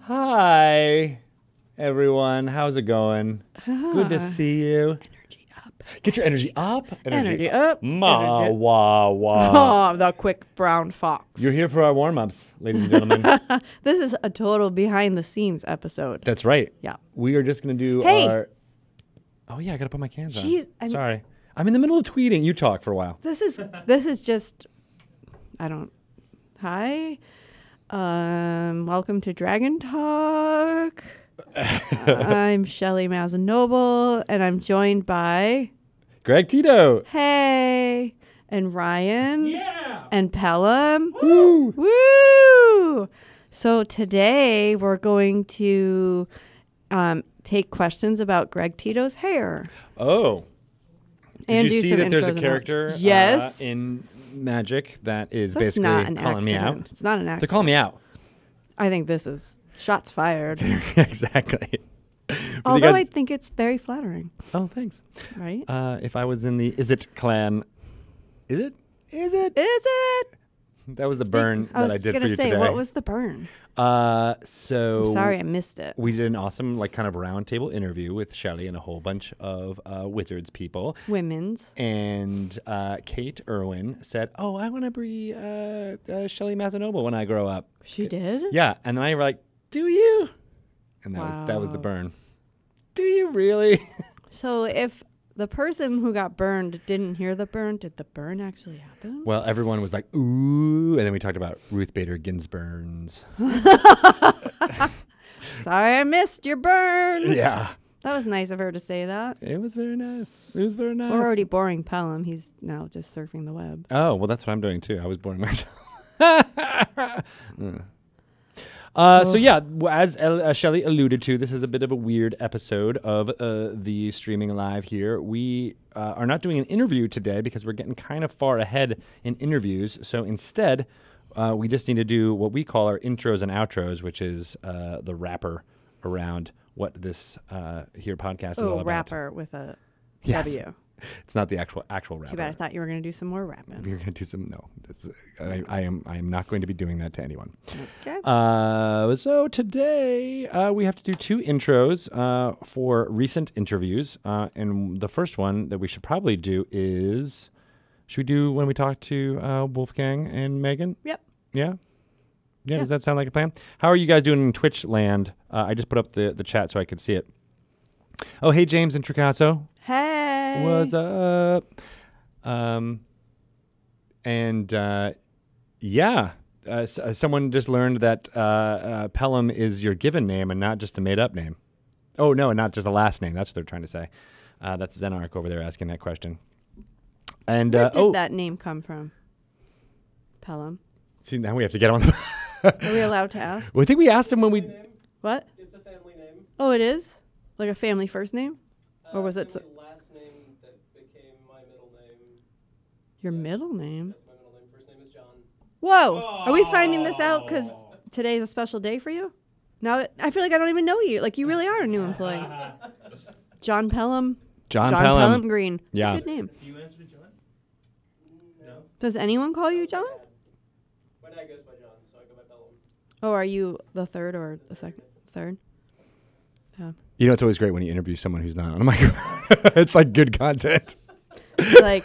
Hi, everyone. How's it going? Good to see you. Energy up. Get your energy up. Energy up. Ma Energy- wah wah. Oh, the quick brown fox. You're here for our warm-ups, ladies and gentlemen. This is a total behind the scenes episode. That's right. Yeah. We are just going to do Hey. our... Oh, yeah, I got to put my cans Jeez, on. Sorry. I'm in the middle of tweeting. You talk for a while. This is just Hi. Welcome to Dragon Talk. I'm Shelly Mazanoble, and I'm joined by Greg Tito. Hey and Ryan. Yeah. And Pelham. Woo. Woo! So today we're going to take questions about Greg Tito's hair. Oh. Did And you do see some that there's a intros and character outros. Yes. in Magic that is So it's basically not an calling me out? accident. It's not an They're accident. calling me out. I think this is shots fired. Exactly. Although guys- I think it's very flattering, Oh, thanks. right? If I was in the Is It clan, is it? Is it? That was the burn that I did for you today. What was the burn? So I'm sorry, I missed it. we did an awesome kind of roundtable interview with Shelly and a whole bunch of Wizards people. Women's. And Kate Irwin said, "Oh, I want to be Shelly Mazanoble when I grow up." She did? Yeah, and then I were like, "Do you?" And that was the Wow. burn. Do you really? So if the person who got burned didn't hear the burn, did the burn actually happen? Well, everyone was like, "Ooh," and then we talked about Ruth Bader Ginsburg's. Sorry, I missed your burn. Yeah, That was nice of her to say that. it was very nice. It was very nice. We're already boring Pelham. He's now just surfing the web. Oh, well, that's what I'm doing too. I was boring myself. So yeah, as Shelly alluded to, this is a bit of a weird episode of the streaming live here. We are not doing an interview today because we're getting kind of far ahead in interviews. So instead, we just need to do what we call our intros and outros, which is the wrapper around what this here podcast is all Oh, about. rapper with a Yes. W. It's not the actual rapper. Too bad. I thought you were going to do some more rapping. We're going to do some. No, I am not going to be doing that to anyone. Okay. So today we have to do two intros for recent interviews, and the first one that we should probably do is, should we do when we talk to Wolfgang and Megan? Yep. Yeah. Yeah. Does that sound like a plan? How are you guys doing in Twitch land? I just put up the chat so I could see it. Oh, hey James and Tricasso. Hey. What's up? Someone just learned that Pelham is your given name and not just a made-up name. Oh, no, not just a last name. That's what they're trying to say. That's Zenark over there asking that question. And Where did that name come from? Pelham. see, now we have to get on the... Are we allowed to ask? Well, I think we asked him when we... What? It's a family name. Oh, it is? Like a family first name? Or was it family last name that became my middle name? Your middle name? That's my middle name. First name is John. Whoa. Are we finding this out because today's a special day for you? Now, I feel like I don't even know you. Like, you really are a new employee. John Pelham. John Pelham Pelham. Green. It's Yeah. a good name. Do you answer to John? No. Does anyone call you John? My dad goes by John, so I go by Pelham. Oh, are you the third or the second? Third? You know, it's always great when you interview someone who's not on a microphone. It's like good content. It's like,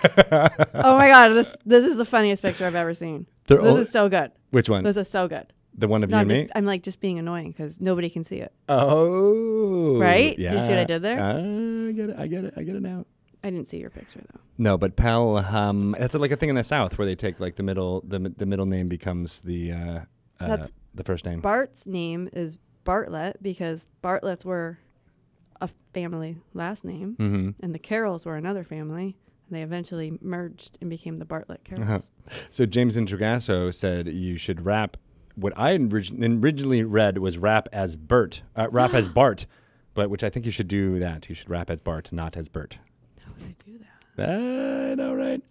oh my God, this is the funniest picture I've ever seen. They're This all- is so good. Which one? This is so good. The one of No, you and me? I'm like just being annoying because nobody can see it. Oh. Right? You Yeah. see what I did there? I get it now. I didn't see your picture though. No, but Pelham, that's like a thing in the South where they take like the middle name becomes the That's- first name. Bart's name is Bartlett because Bartletts were a family last name, Mm-hmm. and the Carrolls were another family. And they eventually merged and became the Bartlett Carrolls. So James Intrigasso said you should rap. What I originally read was rap as Bert, rap as Bart, but which I think you should do that. You should rap as Bart, not as Bert. How would I do that? I know, right?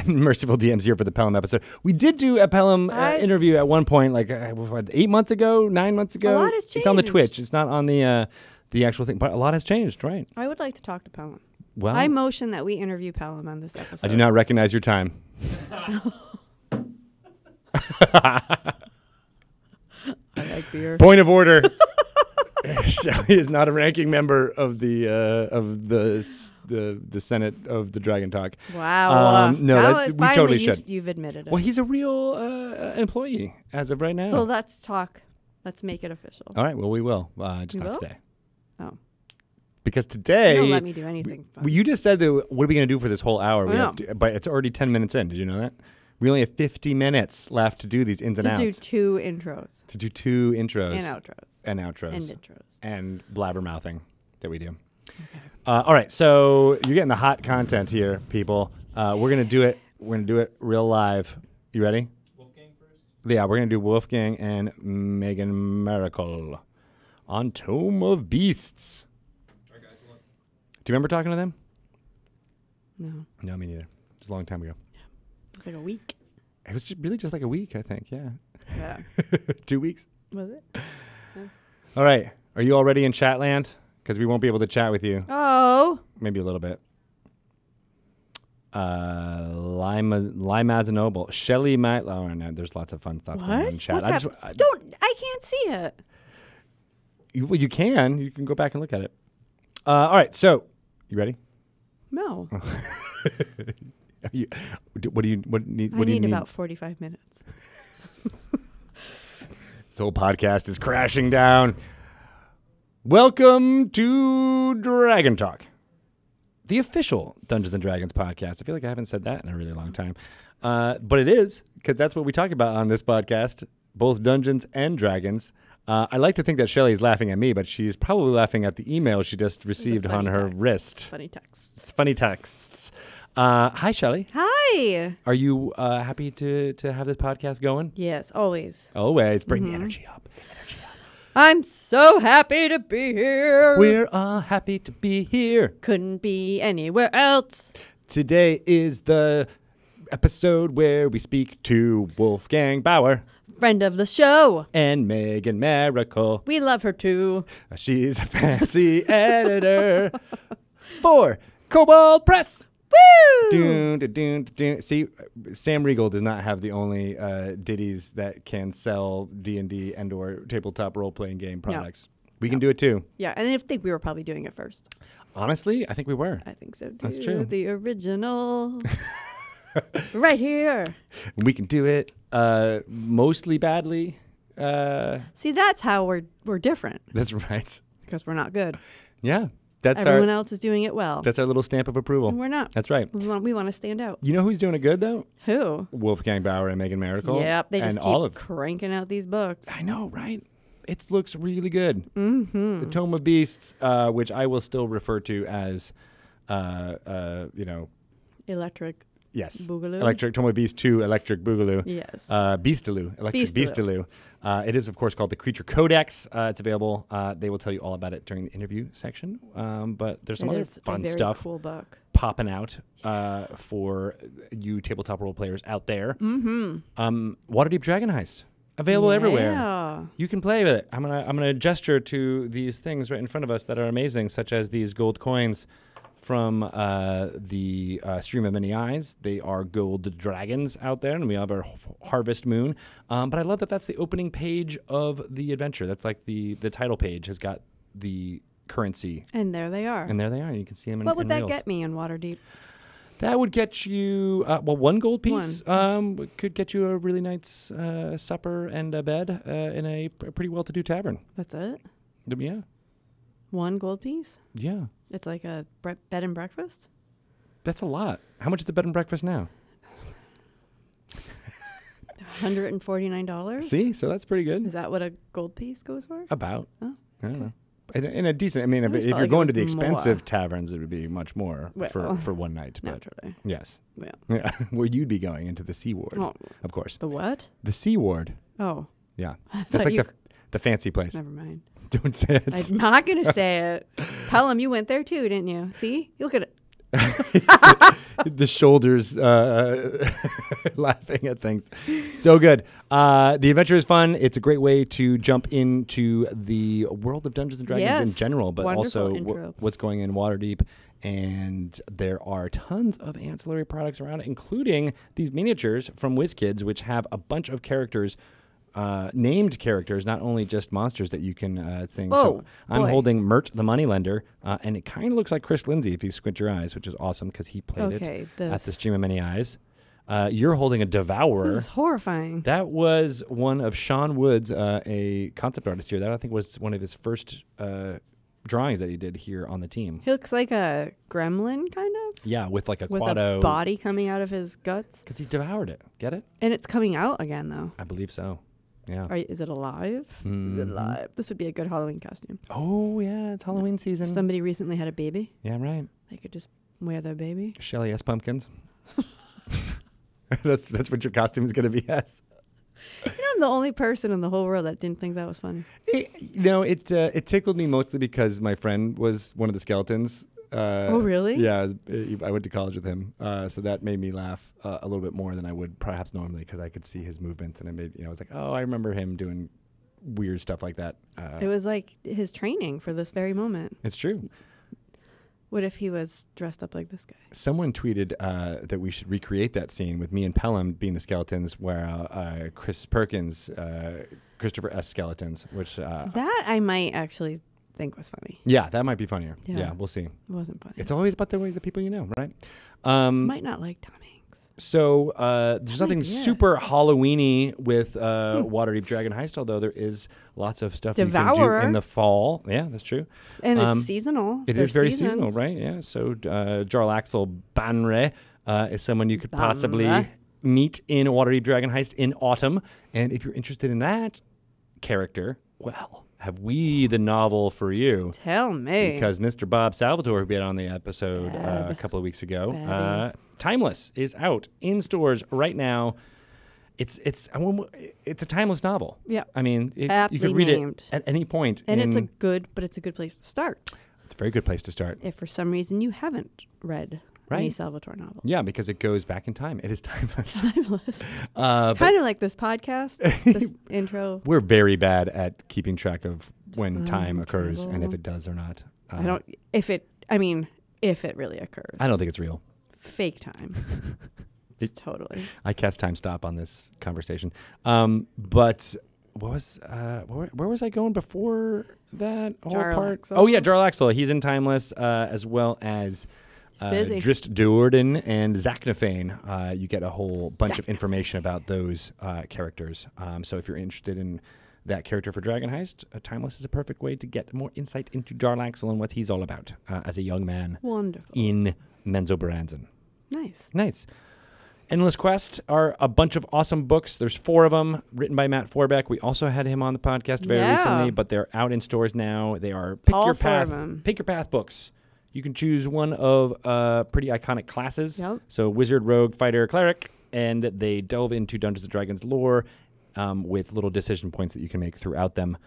Merciful DMs here for the Pelham episode. We did do a Pelham interview at one point, like 8 months ago, 9 months ago. A lot has It's on the changed. Twitch. It's not on the actual thing, but a lot has changed, right? I would like to talk to Pelham. Well, I motion that we interview Pelham on this episode. I do not recognize your time. like beer. Point of order. Shelly is not a ranking member of the Senate of the Dragon Talk. Wow. No, Now we finally totally should. You've admitted it. Well, he's a real employee as of right now. So let's talk. Let's make it official. All right. Well, we will. Just We not will? today. Oh. Because today. You don't let me do anything fun. Well, you just said that. What are we going to do for this whole hour? I know. But it's already 10 minutes in. Did you know that? We only have 50 minutes left to do these ins and to do outs. 2 intros. To do 2 intros. And outros. And outros. And intros. And blabbermouthing that we do. Okay. All right. So you're getting the hot content here, people. We're going to do it. We're going to do it real live. You ready? Wolfgang first. Yeah, we're going to do Wolfgang and Meghan Markle on Tome of Beasts. All right, guys, hold on. Do you remember talking to them? No. No, me neither. It was a long time ago. It's like a week. It was really just like a week, I think. Yeah. Yeah. 2 weeks. Was it? All right. Are you already in Chatland? Because we won't be able to chat with you. Oh. Maybe a little bit. Lima Noble. Shelly might. Oh, no, there's lots of fun stuff going on in What? chat. What's I just, happening? Don't. I can't see it. well, you can. You can go back and look at it. All right. So, you ready? No. What do you need? I What do you need need? about 45 minutes. This whole podcast is crashing down. Welcome to Dragon Talk, the official Dungeons & Dragons podcast. I feel like I haven't said that in a really long time. But it is, because that's what we talk about on this podcast, both Dungeons and Dragons. I like to think that Shelly's laughing at me, but she's probably laughing at the email she just received on funny her text. wrist. Funny texts. It's funny texts. Hi, Shelly. Hi. Are you happy to have this podcast going? Yes, always. Always. Bring the energy up. I'm so happy to be here. We're all happy to be here. Couldn't be anywhere else. Today is the episode where we speak to Wolfgang Bauer Friend of the show. and Meghan Markle. We love her too. She's a fancy editor for Cobalt Press. Woo! Dun, dun, dun, dun, dun. See, Sam Riegel does not have the only ditties that can sell D&D and or tabletop role-playing game products. We can do it too. Yeah, and I think we were probably doing it first. Honestly, I think we were. I think so too. That's true. The original. Right here. We can do it mostly badly. See, that's how we're different, That's right. because we're not good. Yeah. That's Everyone our else is doing it well. that's our little stamp of approval. And we're not. That's right. We want to stand out. You know who's doing it good though? Who? Wolfgang Bauer and Meghan Markle. Yep, they just and keep all of cranking out these books. I know, right? It looks really good. Mm-hmm. The Tome of Beasts, which I will still refer to as, Electric yes, Boogaloo. Electric Tome of Beasts 2, Electric Boogaloo. Yes. Beastaloo, Electric Beastaloo. Beastaloo. It is, of course, called the Creature Codex. It's available. They will tell you all about it during the interview section. But there's some It other is fun a very stuff cool book. popping out for you tabletop role players out there. Mm-hmm. Waterdeep Dragon Heist, available everywhere. Yeah. You can play with it. I'm gonna gesture to these things right in front of us that are amazing, such as these gold coins from the Stream of Many Eyes. They are gold dragons out there, and we have our Harvest Moon. But I love that that's the opening page of the adventure. That's like the title page has got the currency, And there they are. and there they are. You can see them in What would in that reels. get me in Waterdeep? That would get you, one gold piece could get you a really nice supper and a bed in a pretty well-to-do tavern. That's it? Yeah, 1 gold piece? yeah. It's like a bed and breakfast? That's a lot. How much is the bed and breakfast now? $149? See? So that's pretty good. Is that what a gold piece goes for? About. Oh, I don't know. In a decent, I mean, I if always you're felt like it going to was the expensive more. taverns, it would be much more Well, for one night. But Naturally. yes. Yeah. Yeah. Where you'd be going into the Sea Ward, Oh, of course. the what? The Sea Ward. Oh. Yeah. I That's thought like you- the fancy place. Never mind. Don't say it. I'm not going to say it. Pelham, you went there too, didn't you? See? You look at it. The shoulders laughing at things. So good. The adventure is fun. It's a great way to jump into the world of Dungeons & Dragons in Yes. general, but Wonderful also intro. what's going in Waterdeep. And there are tons of ancillary products around, including these miniatures from WizKids, which have a bunch of characters named characters, not only just monsters that you can sing. Oh, so I'm boy. holding Mert the Moneylender, and it kind of looks like Chris Lindsay if you squint your eyes, which is awesome because he played Okay, it at the this- Stream of Many Eyes. You're holding a Devourer. This is horrifying. That was one of Sean Wood's, a concept artist here. That I think was one of his first drawings that he did here on the team. He looks like a gremlin, kind of, Yeah, with like a with Quado. a body coming out of his guts. Because he devoured it. Get it? And it's coming out again, though. I believe so. Yeah. Is it alive? Is Mhm. it alive? This would be a good Halloween costume. Oh, yeah. It's Halloween season. If somebody recently had a baby, Yeah, right. they could just wear their baby. Shelly S. Pumpkins. That's what your costume is going to be as. You know, I'm the only person in the whole world that didn't think that was funny. It tickled me mostly because my friend was one of the skeletons. Oh, really? Yeah, I went to college with him, so that made me laugh a little bit more than I would perhaps normally because I could see his movements and it made I was like, oh, I remember him doing weird stuff like that. It was like his training for this very moment. It's true. What if he was dressed up like this guy? Someone tweeted that we should recreate that scene with me and Pelham being the skeletons, where Chris Perkins, Christopher S. skeletons, which That I might actually think was funny. yeah, that might be funnier. Yeah. Yeah, we'll see. It wasn't funny. It's always about the people you know, right? Might not like Tom Hanks. So there's nothing yeah. super Halloween-y with Waterdeep Dragon Heist, although there is lots of stuff you can do Devourer. in the fall. Yeah, that's true. And it's seasonal. It There's is very seasons. seasonal, right? Yeah. So Jarl Axel Banre is someone you could possibly Banre. meet in Waterdeep Dragon Heist in autumn. And if you're interested in that character, well, have we the novel for you? Tell me. Because Mr. Bob Salvatore, who we had on the episode Bad. a couple of weeks ago, Baddie. Timeless is out in stores right now. It's a timeless novel. Yeah. I mean, you Aptly could read named. it at any point. And it's a in- good place to start. it's a very good place to start. If for some reason you haven't read any Right. Salvatore novel. Yeah, because it goes back in time. It is timeless. Timeless. But Kind of like this podcast, this intro. we're very bad at keeping track of when time Time occurs and if travel. it does or not. If it really occurs. I don't think it's real. Fake time. It's totally. I cast time stop on this conversation. But what was where was I going before that whole Jarl part? Axel. Oh yeah, Jarl Axel. He's in Timeless as well as busy. Drist Duerden and Zachnafane. You get a whole bunch of information about those characters. So if you're interested in that character for Dragon Heist, Timeless is a perfect way to get more insight into Jarl Axel and what he's all about as a young man Wonderful. in Menzoberranzan. Nice. Nice. Endless Quest are a bunch of awesome books. There's 4 of them written by Matt Forbeck. We also had him on the podcast very Yeah. recently, but they're out in stores now. They are All 4 of 'em. Pick your path books. You can choose one of pretty iconic classes. Yep. So Wizard, Rogue, Fighter, Cleric, and they delve into Dungeons & Dragons lore with little decision points that you can make throughout them.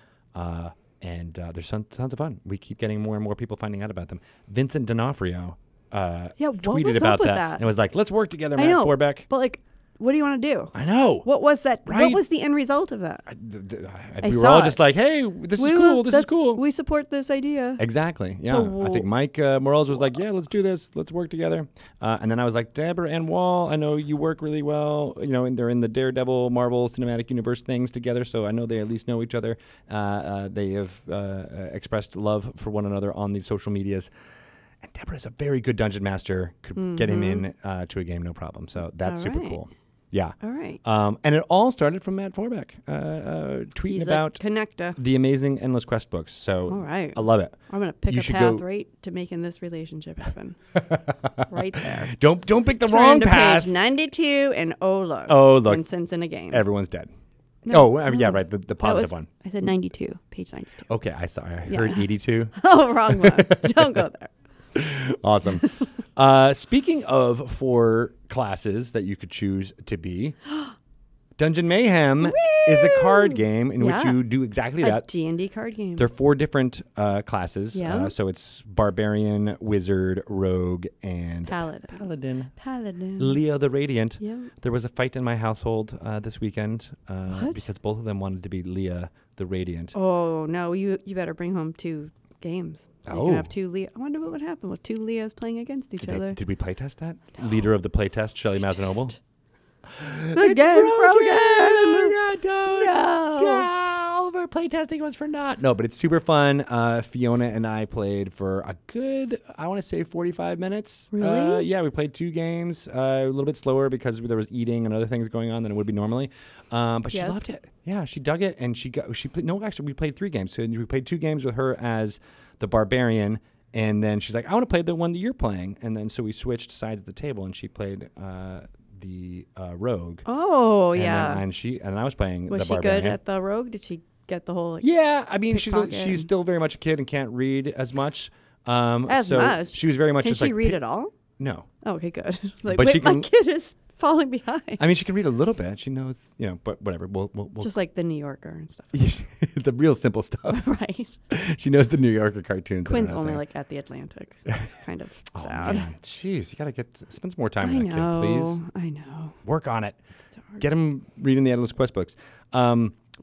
And there's tons of fun. We keep getting more and more people finding out about them. Vincent D'Onofrio What tweeted was about up with that that? and was like, let's work together, I Matt know. Forbeck. But like, what do you want to do? I know. What was that? Right? What was the end result of that? I We were saw all it. just like, hey, this is We cool. will- This is that's- cool. We support this idea. Exactly. Yeah. So I think Mike Morales was like, yeah, let's do this. Let's work together. And then I was like, Deborah Ann Wall, I know you work really well. And they're in the Daredevil Marvel Cinematic Universe things together. So I know they at least know each other. They have expressed love for one another on these social medias. And Deborah is a very good dungeon master. Could get him in to a game, no problem. So that's All super right. cool. Yeah. All right. And it all started from Matt Forbeck tweeting He's about a connector. the amazing Endless Quest books. So All right. I love it. I'm gonna pick You a should path go- right to making this relationship happen. Right there. Don't pick the Turn wrong to path. page 92, and look. Oh, look. Vincent's in a game. Everyone's dead. No, yeah, no. right. The That positive was- one. I said 92. Page 92. Okay, I Yeah. heard 82. Oh, wrong one. Don't go there. Awesome. Speaking of 4 classes that you could choose to be, Dungeon Mayhem is a card game in which Yeah. you do exactly A that. D&D card game. There are 4 different classes. Yeah. So it's Barbarian, Wizard, Rogue, and Paladin. Paladin. Leah the Radiant. Yeah. There was a fight in my household this weekend What? because both of them wanted to be Leah the Radiant. Oh, no. You better bring home 2 games. So you can Oh. have 2 Leah. I wonder what would happen with 2 Leahs playing against each other. Did we playtest that? Leader of the playtest, Shelley Mazanoble. The game's broken. Oh my God, don't. No. All of our playtesting was for naught. No, but it's super fun. Fiona and I played for a good, I want to say 45 minutes. Really? Yeah, we played 2 games, a little bit slower because there was eating and other things going on than it would be normally. But she Yes. loved it. Yeah, she dug it, and we played 3 games. So we played 2 games with her as the barbarian, and then she's like, I want to play the one that you're playing. And then so we switched sides of the table, and she played the rogue. Oh, And yeah. then and I was playing Was the she barbarian. good at the rogue? Did she get the whole like, Yeah, I mean, pickpocket she's still very much a kid and can't read as much. As so much? She was very much Can just she like read at all? No, Oh, okay, good. Like, But wait, she my can- kid is falling behind. I mean she can read a little bit. She knows, but whatever. We'll Just like the New Yorker and stuff. the real simple stuff. Right. She knows the New Yorker cartoons. that are Quinn's out only there. like at the Atlantic. It's kind of Oh, sad. man. Jeez, you gotta spend some more time I with that know. kid, please. I know. Work on it. It's hard. Get him reading the Endless Quest books.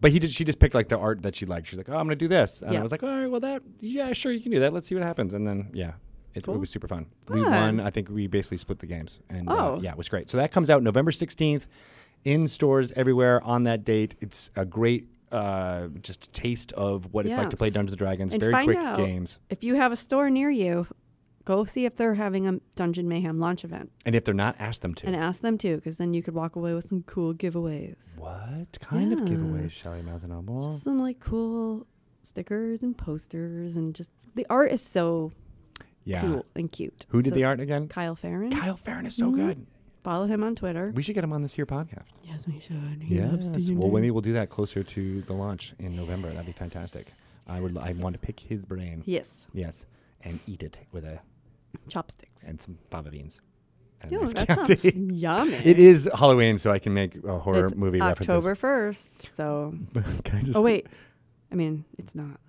But she just picked like the art that she liked. She's like, oh, I'm gonna do this, and Yeah. I was like, all right, well yeah, sure, you can do that. Let's see what happens, and then yeah. It Cool. was super fun. We Fun. won. I think we basically split the games, and Oh. yeah, it was great. So that comes out November 16th, in stores everywhere on that date. It's a great just a taste of what it's like to play Yes. Dungeons and Dragons. And Very find quick out games, If you have a store near you, go see if they're having a Dungeon Mayhem launch event and if they're not, ask them to. and ask them too, because then you could walk away with some cool giveaways. What kind of Yeah. giveaways, Shelley Mazanoble? Just some like cool stickers and posters, and just the art is so Yeah. cool and cute. Who did So the art again? Kyle Farron. Kyle Farron is so Mhm. good. Follow him on Twitter. We should get him on this here podcast. Yes, we should. He loves Yes. D&D. Well, maybe we'll do that closer to the launch in November. That'd be fantastic. I want to pick his brain. Yes, Yes, and eat it with chopsticks. and some fava beans. And a Yo, nice that Chianti. sounds yummy. It is Halloween, so I can make a horror It's movie October 1st. So, references. Can I just- oh wait, I mean it's not.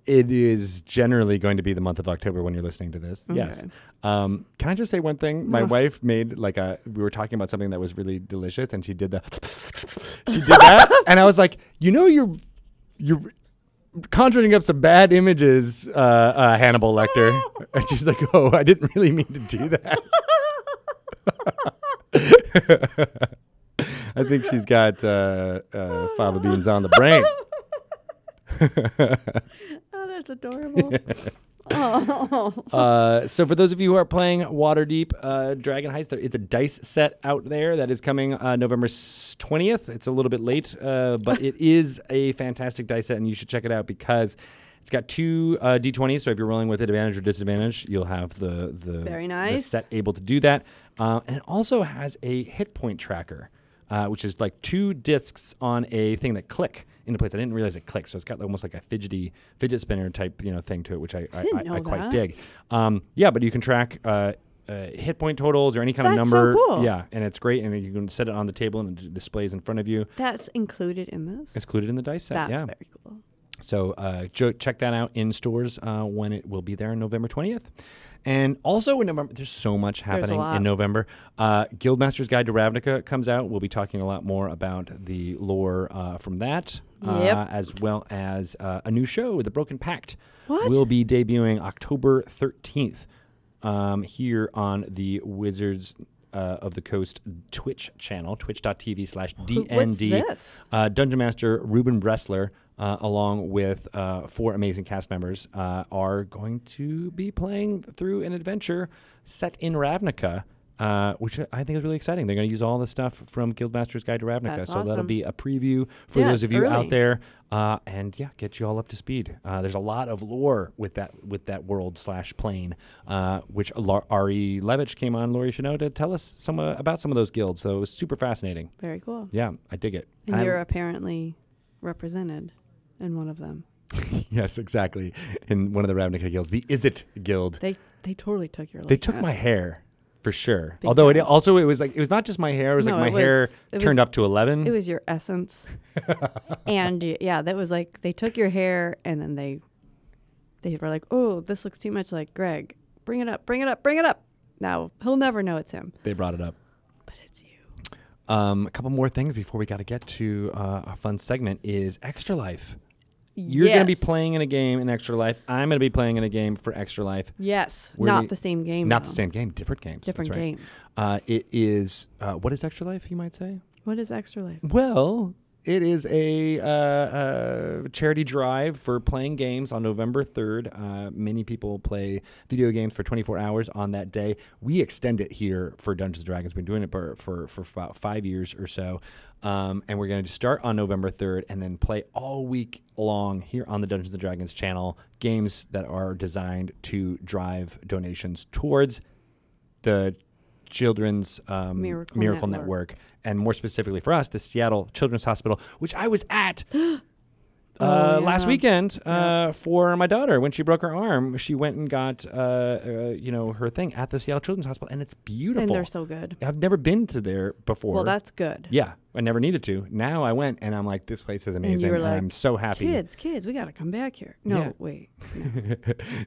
It is generally going to be the month of October when you're listening to this. Yes. Okay. Can I just say one thing? My No. wife made we were talking about something that was really delicious, and she did that, and I was like, you're conjuring up some bad images, Hannibal Lecter. And she's like, oh, I didn't really mean to do that. I think she's got fava beans on the brain. Oh, that's adorable. Oh. So for those of you who are playing Waterdeep Dragon Heist, there is a dice set out there that is coming November 20th. It's a little bit late, but it is a fantastic dice set, and you should check it out because it's got 2 D20s. So if you're rolling with advantage or disadvantage, you'll have the Very the nice. set able to do that. And it also has a hit point tracker, which is like 2 discs on a thing that click into place. I didn't realize it clicked, so it's got almost like a fidget spinner type thing to it, which I didn't know quite that. dig. Yeah, but you can track hit point totals or any kind of That's so number. cool. Yeah, and it's great, and you can set it on the table and it displays in front of you. That's included in this. It's included in the dice set. That's yeah. very cool. So check that out in stores when it will be there on November 20th. And also in November, there's so much happening lot. in November. Guildmaster's Guide to Ravnica comes out. We'll be talking a lot more about the lore from that, Yep. as well as a new show, The Broken Pact. What? Will be debuting October 13th here on the Wizards of the Coast Twitch channel, twitch.tv/DND. What's this? Dungeon Master Ruben Bressler, along with 4 amazing cast members, are going to be playing through an adventure set in Ravnica, which I think is really exciting. They're going to use all the stuff from Guildmaster's Guide to Ravnica, That's so that'll awesome. be a preview for Yeah, those it's of you early. out there, and yeah, get you all up to speed. There's a lot of lore with that world/plane, which Ari Levitch came on Laurie Chanel to tell us about some of those guilds. So it was super fascinating. Very cool. Yeah, I dig it. And I'm- you're apparently represented in one of them. Yes, exactly. In one of the Ravnica guilds, the Izzet Guild. They totally took your. They took likeness. my hair, for sure. Big Although it time. was not just my hair. It was No, like my it was- hair it turned was- up to 11. It was your essence, and yeah, that was like they took your hair and then they were like, oh, this looks too much like Greg. Bring it up, bring it up, bring it up. Now he'll never know it's him, They brought it up. but it's you. A couple more things before we got to get to our fun segment is Extra Life. You're going to be Yes. playing in a game in Extra Life. I'm going to be playing in a game for Extra Life. Yes. We're Not gonna- the same game. Not though. the same game, different games. Different That's right. games. It is, what is Extra Life, you might say? What is Extra Life? Well, it is a charity drive for playing games on November 3rd. Many people play video games for 24 hours on that day. We extend it here for Dungeons & Dragons. We've been doing it for about 5 years or so. And we're going to start on November 3rd and then play all week long here on the Dungeons & Dragons channel games that are designed to drive donations towards the Children's Miracle Network, and more specifically for us, the Seattle Children's Hospital, which I was at last yeah. weekend for my daughter when she broke her arm. She went and got her thing at the Seattle Children's Hospital, and it's beautiful. And they're so good. I've never been to there before. Well, that's good. yeah, I never needed to. Now I went, and I'm like, this place is amazing, were and like, I'm so happy. Kids, we got to come back here. No, Yeah. wait.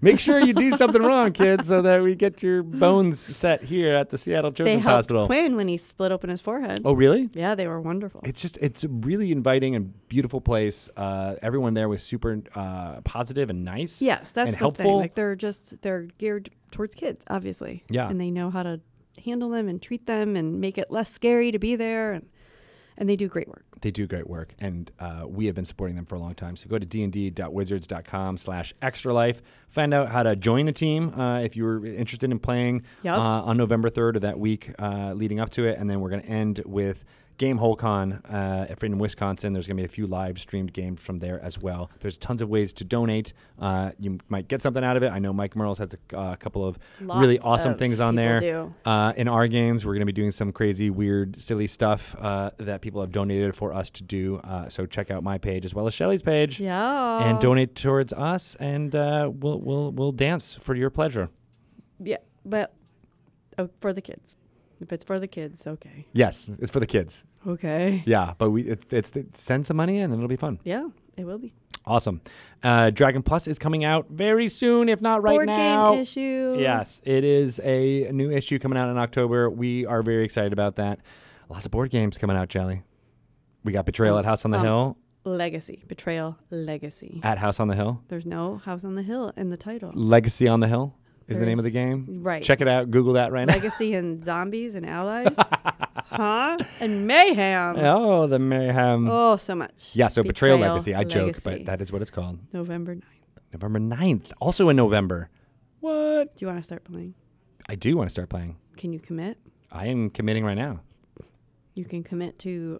Make sure you do something wrong, kids, so that we get your bones set here at the Seattle They Children's helped Hospital. Quinn when he split open his forehead. Oh, really? Yeah, they were wonderful. It's a really inviting and beautiful place. Everyone there was super positive and nice. Yes, that's and the helpful. thing. Like they're geared towards kids, obviously. Yeah. And they know how to handle them and treat them and make it less scary to be there, and they do great work. They do great work, and we have been supporting them for a long time. So go to dnd.wizards.com/extralife. Find out how to join a team if you're interested in playing Yep. on November 3rd or that week leading up to it. And then we're going to end with Game HoleCon in Wisconsin. There's going to be a few live streamed games from there as well. There's tons of ways to donate. You might get something out of it. I know Mike Merles has a couple of really Lots awesome of things on people there. do. In our games, we're going to be doing some crazy, weird, silly stuff that people have donated for us to do. So check out my page as well as Shelly's page, Yeah. and donate towards us, and we'll dance for your pleasure. Yeah, but for the kids. If it's for the kids, okay. Yes, it's for the kids. Okay. Yeah, but send some money in, and it'll be fun. Yeah, it will be. Awesome. Dragon Plus is coming out very soon, if not right Board now. game issue. Yes, it is a new issue coming out in October. We are very excited about that. Lots of board games coming out, Jelly. We got Betrayal at House on the Hill. Legacy. Betrayal. Legacy. At House on the Hill. There's no House on the Hill in the title. Legacy on the Hill is the name of the There's- game. Right. Check it out. Google that right now. Legacy and zombies and allies. Huh? And mayhem. Oh, the mayhem. Oh, so much. Yeah, so Betrayal Legacy. I joke, but Legacy. that is what it's called. November 9th. November 9th. Also in November. What? Do you want to start playing? I do want to start playing. Can you commit? I am committing right now. You can commit to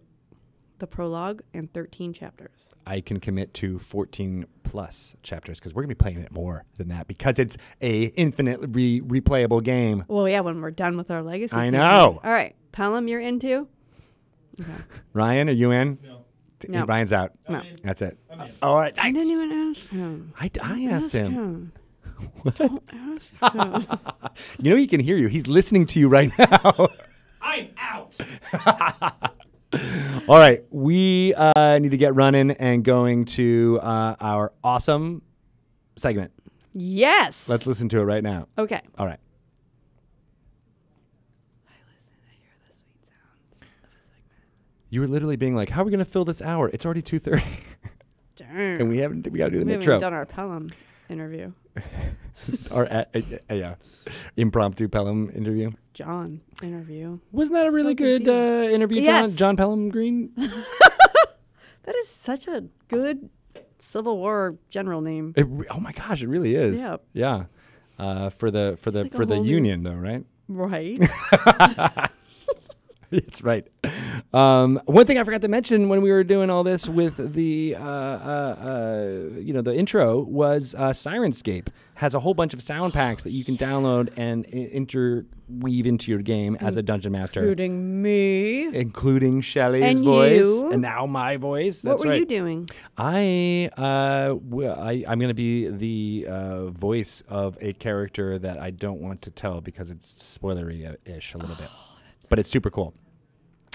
the prologue and 13 chapters. I can commit to 14 plus chapters because we're going to be playing it more than that because it's a infinite replayable game. Well, yeah, when we're done with our legacy. I campaign. know. All right. Pelham, you're into? Okay. Ryan, are you in? No. No. Ryan's out. No. I'm in. That's it. I'm in. All right. I Nice. didn't even ask him. I asked him. Don't ask him. You know he can hear you. He's listening to you right now. I'm out. All right. We need to get running and going to our awesome segment. Yes. Let's listen to it right now. Okay. All right. You were literally being like, how are we going to fill this hour? It's already 2:30. Darn. And we got to do the We intro. haven't done our Pelham interview. Our impromptu Pelham interview. John interview. Wasn't that a really So good confused. interview, Yes. John Pelham Green? That is such a good Civil War general name. Oh my gosh, it really is. Yep. Yeah. For the like a whole new- Union though, right? Right. That's right. One thing I forgot to mention when we were doing all this with the the intro was Sirenscape has a whole bunch of sound packs that you can download and interweave into your game as a dungeon master, Including me. including Shelley's And voice you. and now my voice. What That's were right. you doing? I'm going to be the voice of a character that I don't want to tell because it's spoilery-ish a little bit. But it's super cool.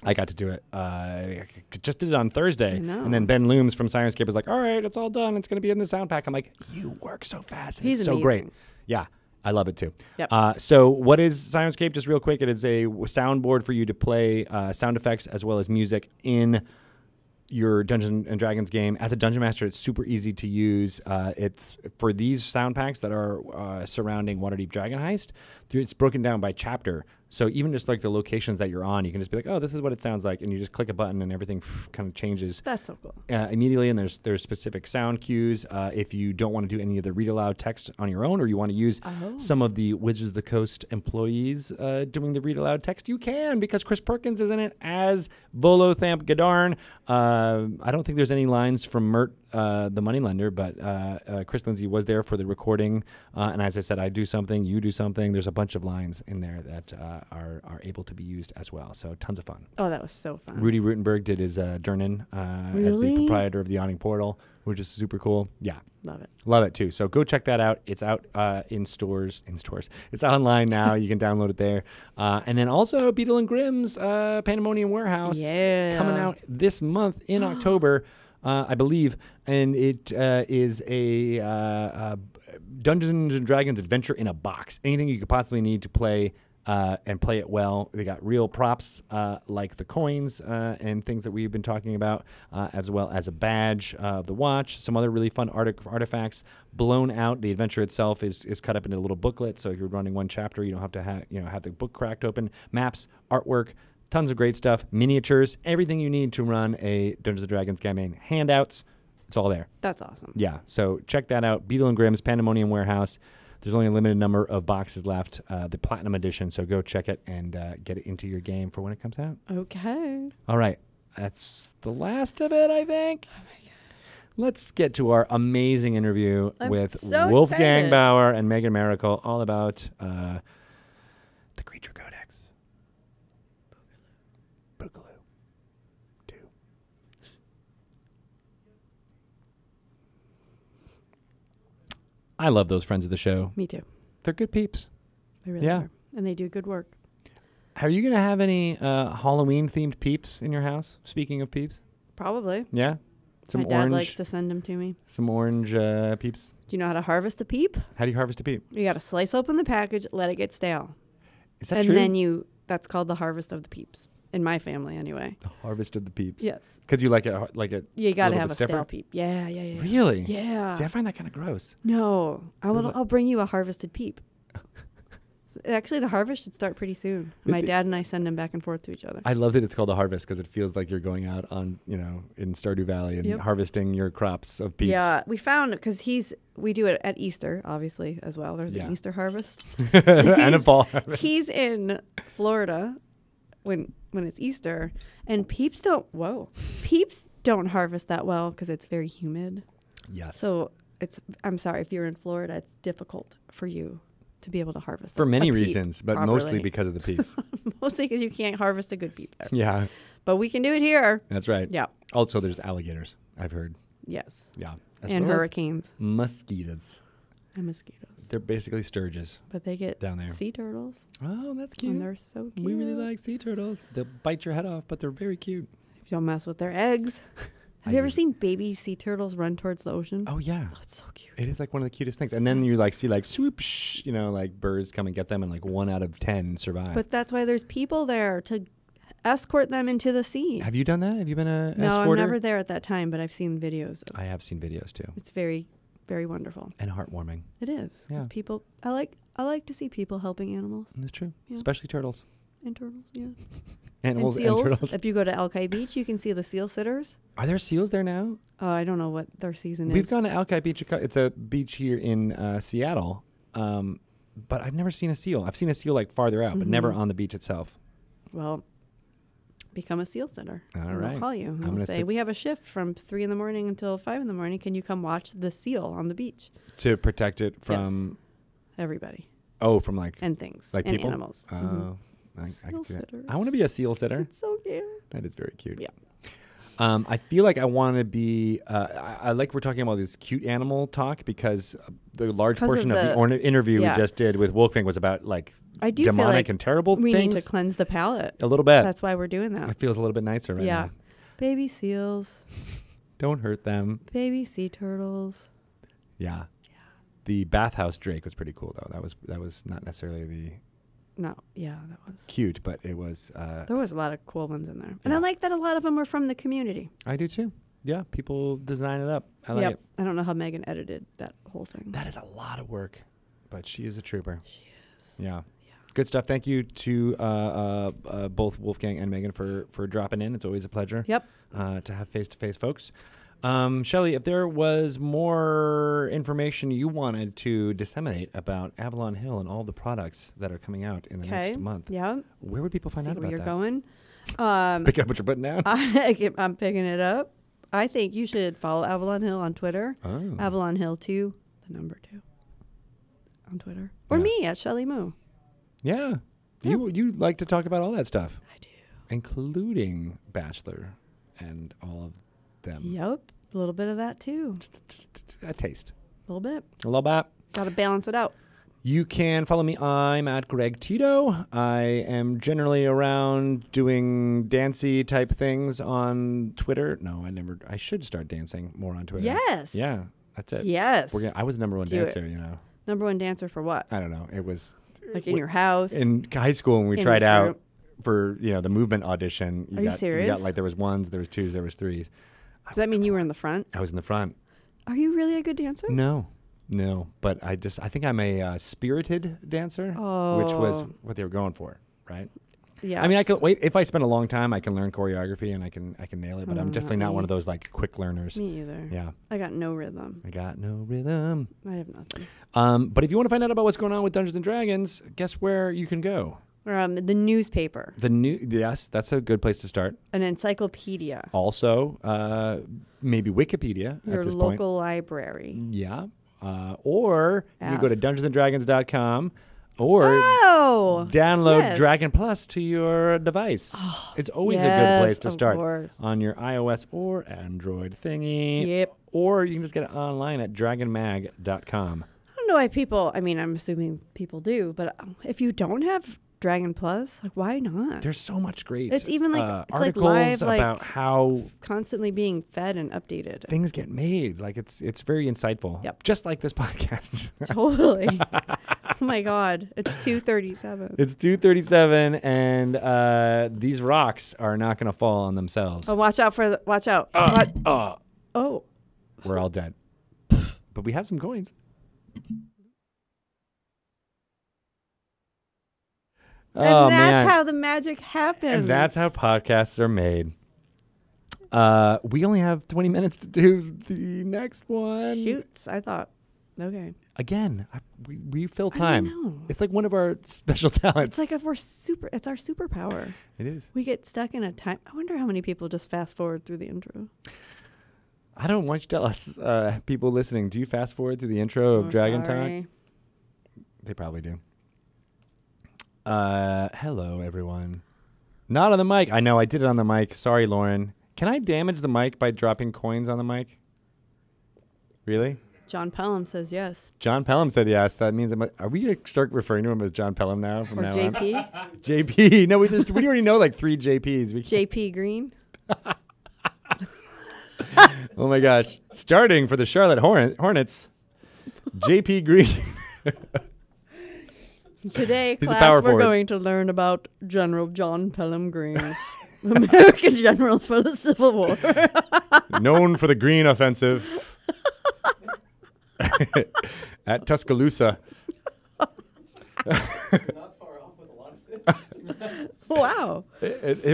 I got to do it. I just did it on Thursday. I know. And then Ben Looms from Sirenscape was like, all right, it's all done. It's going to be in the sound pack. I'm like, you work so fast. And He's it's so great. amazing. Yeah. I love it too. Yep. So what is Sirenscape? Just real quick, it is a soundboard for you to play sound effects as well as music in your Dungeons and Dragons game. As a dungeon master, it's super easy to use. It's for these sound packs that are surrounding Waterdeep Dragon Heist. It's broken down by chapter. So even just like the locations that you're on, you can just be like, oh, this is what it sounds like. And you just click a button and everything kind of changes That's so cool. immediately. And there's specific sound cues. If you don't want to do any of the read aloud text on your own, or you want to use some of the Wizards of the Coast employees doing the read aloud text, you can, because Chris Perkins is in it as Volothamp Gadarn. I don't think there's any lines from Mert, the moneylender, but Chris Lindsay was there for the recording. And as I said, I do something, you do something. There's a bunch of lines in there that are able to be used as well. So tons of fun. Oh, that was so fun. Rudy Rutenberg did his Durnan as the Really? proprietor of the Yawning Portal, which is super cool. Yeah. Love it. Love it too. So go check that out. It's out in stores. It's online now. You can download it there. And then also Beetle and Grimm's Pandemonium Warehouse coming out this month in October, I believe. And it is a Dungeons and Dragons adventure in a box. Anything you could possibly need to play and play it well. They got real props like the coins and things that we've been talking about, as well as a badge of the watch, some other really fun artifacts. Blown Out, the adventure itself is cut up into a little booklet, so if you're running one chapter, you don't have to have the book cracked open. Maps, artwork, tons of great stuff, miniatures, everything you need to run a Dungeons & Dragons campaign. Handouts, it's all there. That's awesome. Yeah, so check that out. Beetle and Grimm's Pandemonium Warehouse. There's only a limited number of boxes left, the Platinum Edition, so go check it and get it into your game for when it comes out. Okay. All right, that's the last of it, I think. Oh, my God. Let's get to our amazing interview with so Wolfgang excited. Bauer and Megan Miracle, all about the Creature Codex. Boogaloo 2. I love those friends of the show. Me too. They're good peeps. They really Yeah. are. And they do good work. Are you going to have any Halloween-themed peeps in your house? Speaking of peeps. Probably. Yeah? Some My dad orange, likes to send them to me. some orange peeps. Do you know how to harvest a peep? How do you harvest a peep? You got to slice open the package, let it get stale. Is that And true? then that's called the harvest of the peeps. In my family, anyway. The harvest of the peeps. Yes. Because you like it You got to little have bit a stiffer? stale peep. Yeah. Really? Yeah. See, I find that kind of gross. No. They're I'll bring you a harvested peep. Actually, the harvest should start pretty soon. My dad and I send them back and forth to each other. I love that it's called a harvest because it feels like you're going out on, in Stardew Valley and harvesting your crops of peeps. Yeah, we found because we do it at Easter, obviously, as well. There's Yeah. an Easter harvest. And a fall harvest. He's in Florida when it's Easter, and peeps don't harvest that well because it's very humid. Yes. So I'm sorry, if you're in Florida, it's difficult for you to be able to harvest For a many peep reasons, but properly. mostly because of the peeps. Mostly because you can't harvest a good peep there. Yeah, But we can do it here. that's right. Yeah. Also, there's alligators, I've heard. Yes. Yeah. As And well as hurricanes mosquitoes. and mosquitoes. They're basically sturges. But they get Down there. sea turtles. Oh, that's And cute. they're so cute. We really like sea turtles. They'll bite your head off, but they're very cute. If you don't mess with their eggs. Have you ever seen baby sea turtles run towards the ocean? Oh, yeah. Oh, it's so cute. It is like one of the cutest things. And then you see swoosh, like birds come and get them and like 1 out of 10 survive. But that's why there's people there to escort them into the sea. Have you done that? Have you been a No, escorter? I'm never there at that time, but I've seen videos. I have seen videos too. It's very, very wonderful. And heartwarming. It is. Because Yeah. people, I like to see people helping animals That's true. Yeah. Especially turtles. and turtles. Yeah. Animals and and, seals. turtles. If you go to Alki Beach, you can see the seal sitters. Are there seals there now? I don't know what their season is. We've gone to Alki Beach. It's a beach here in Seattle. But I've never seen a seal. I've seen a seal like farther out, but never on the beach itself. Well, become a seal sitter. All and right. They'll call you. I'm And gonna they'll say, sit we have a shift from 3 in the morning until 5 in the morning. Can you come watch the seal on the beach? To protect it from... Everybody. Oh, from like And things. like and people? animals. Oh, Mhm. I can Seal see that. sitters. I want to be a seal sitter. It's so cute. That is very cute. Yeah. I feel like I want to be. I like we're talking about this cute animal talk because the large 'Cause of portion of the the- interview yeah. we just did with Wolfgang was about like I do feel demonic like and terrible we things. need to cleanse the palate. A little bit. That's why we're doing that. It feels a little bit nicer right yeah. now. Baby seals, Don't hurt them. baby sea turtles. Yeah. The bathhouse drake was pretty cool though. That was not necessarily No, yeah, that was. cute, but it was. There was a lot of cool ones in there, and I Yeah. like that a lot of them were from the community. I do too. Yeah, people design it up. I like Yep. it. I don't know how Megan edited that whole thing. That is a lot of work, but she is a trooper. She is. Yeah. Good stuff. Thank you to both Wolfgang and Megan for dropping in. It's always a pleasure. Yep. To have face-to-face folks. Shelley, if there was more information you wanted to disseminate about Avalon Hill and all the products that are coming out in the next month, Yeah. where would people find See out where about you're that? going. Pick up what you're putting down. I'm picking it up. I think you should follow Avalon Hill on Twitter. Oh. Avalon Hill 2, the number 2, on Twitter. Or Yeah. me at Shelly Moo. Yeah. You like to talk about all that stuff, I do. including Bachelor and all of them. Yep. A little bit of that too. Just a taste. A little bit. A little bit. Got to balance it out. You can follow me. I'm at Greg Tito. I am generally around doing dancey type things on Twitter. No, I should start dancing more on Twitter. Yes. Yeah, that's it. Yes. I was number one Do dancer, it. you know. Number one dancer for what? I don't know. It was Like in your house? in high school when we In tried this out room? for, the movement audition. Are you You serious? got like there was ones, there was twos, there was threes. Does that mean you were in the front? I was in the front. Are you really a good dancer? No, but I think I'm a spirited dancer, which was Oh. what they were going for, right? Yeah. I mean, I can wait if I spend a long time. I can learn choreography and I can nail it. But I'm not definitely not me. one of those like quick learners. Me either. Yeah, I got no rhythm. I got no rhythm. I have nothing. But if you want to find out about what's going on with Dungeons and Dragons, guess where you can go? The newspaper, Yes, that's a good place to start. an encyclopedia, Also, maybe Wikipedia your at this local library. point. Yeah, or you can go to Ask. DungeonsandDragons.com or Oh, download yes. Dragon Plus to your device. It's always a good yes, place to of start course. on your iOS or Android thingy. Yep. Or you can just get it online at dragonmag.com. I don't know why people. I mean, I'm assuming people do, but if you don't have Dragon Plus, like, why not? There's so much great It's even like- it's like articles live, like- about how Constantly being fed and updated. things get made. Like it's very insightful. Yep. Just like this podcast. Totally. Oh my God, it's 2:37. It's 2:37 and these rocks are not going to fall on themselves. Oh, watch out for the. Watch out. Oh, We're all dead. But we have some coins. and Oh, that's man. how the magic happens. And that's how podcasts are made. We only have 20 minutes to do the next one. Shoots. I thought. Okay. Again, we fill I time. don't know. It's like one of our special talents. It's like if we're super. It's our superpower. It is. We get stuck in a time. I wonder how many people just fast forward through the intro. I don't want you to tell us, people listening, do you fast forward through the intro of Dragon Talk? They probably do. Hello, everyone. Not on the mic. I know, I did it on the mic. Sorry, Lauren. Can I damage the mic by dropping coins on the mic? Really? John Pelham says yes. John Pelham said yes. That means, are we going to start referring to him as John Pelham now? From Or now JP. on? JP. No, we already know like 3 JPs. JP Green. Oh my gosh. Starting for the Charlotte Hornets, JP Green. Today, He's a class, power we're forward. going to learn about General John Pelham Green, American general for the Civil War. Known for the Green Offensive at Tuscaloosa. Not far off with a lot of this. Wow.